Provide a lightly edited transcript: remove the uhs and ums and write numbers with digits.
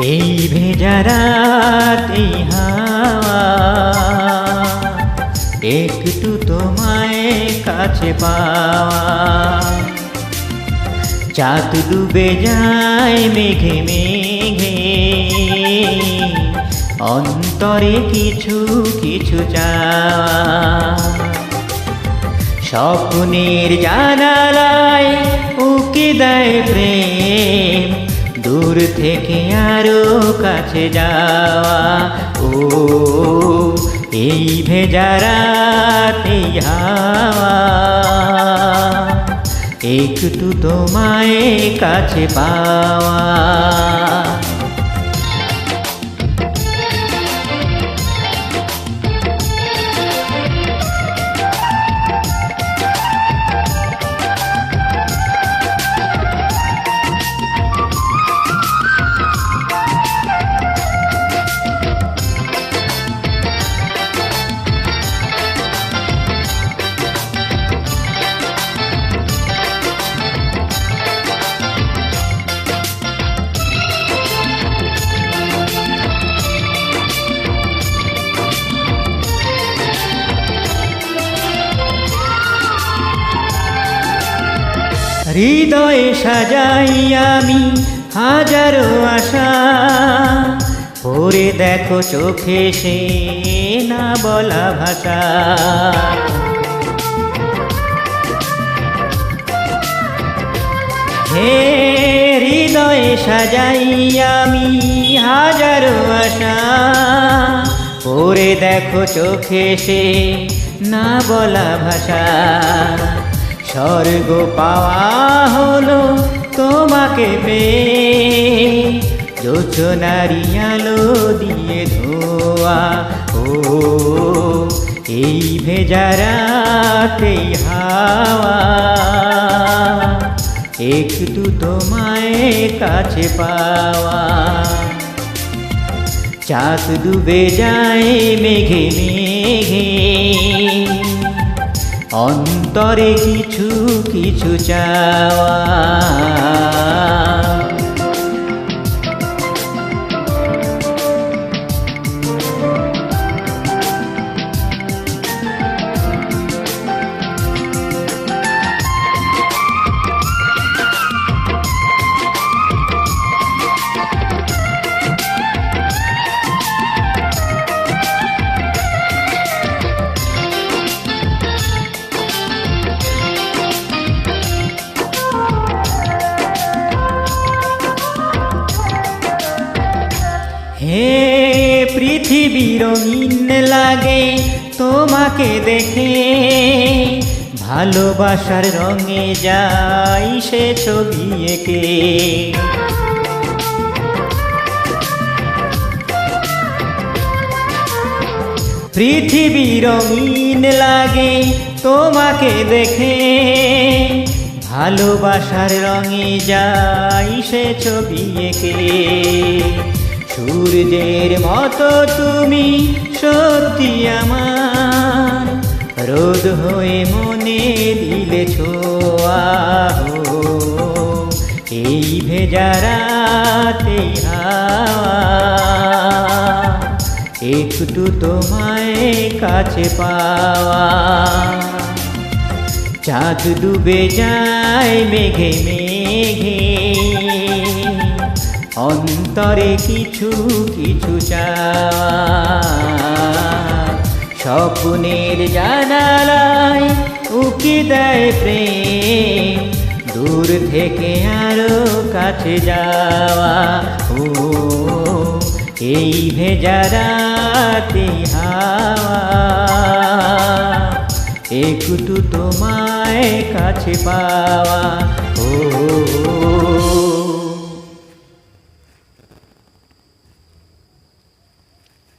এই ভেজা রাত এই হাওয়া একটু তোমায় কাছে পাওয়া। চাঁদ ডুবে যায় মেঘে মেঘে, অন্তরে কিছু কিছু চাওয়া। স্বপ্নের জানালায় উকি দেয় প্রেম, দূর থেকে আরো কাছে যাওয়া। ও এই ভেজা রাত এই হাওয়া একটু তোমায় কাছে পাওয়া। হৃদয়ে সাজাই আমি হাজারো আশা, পড়ে দেখো চোখে সে না বলা ভাষা। হে হৃদয়ে সাজাই আমি হাজারো আশা, পড়ে দেখো চোখে সে না বলা ভাষা। স্বর্গ পাওয়া হলো তোমাকে পেয়ে, যোচনারি আলো দিয়ে ধোয়া। ও এই ভেজা রাত এই হাওয়া একটু তোমায় কাছে পাওয়া। চাঁদ ডুবে যায় মেঘে মেঘে, অন্তরে কিছু কিছু চাওয়া। হে পৃথিবী রঙিন লাগে তোমাকে দেখে, ভালোবাসার রঙে যাই সে ছবি এঁকে। পৃথিবী রঙিন লাগে তোমাকে দেখে, ভালোবাসার রঙে যাই সে ছবি এঁকে। সূর্যের মতো তুমি সত্যি আমার, রোদ হয়ে মনে দিলে ছোঁয়া। এই ভেজা রাত এই হাওয়া একটু তোমায় কাছে পাওয়া। চাঁদ ডুবে যায় মেঘে মেঘে, অন্তরে কিছু কিছু চাওয়া। স্বপ্নের জানালায় উকি দেয় প্রেম, দূর থেকে আরো কাছে যাওয়া। ও এই ভেজা রাত এই হাওয়া একটু তোমায় কাছে পাওয়া। ও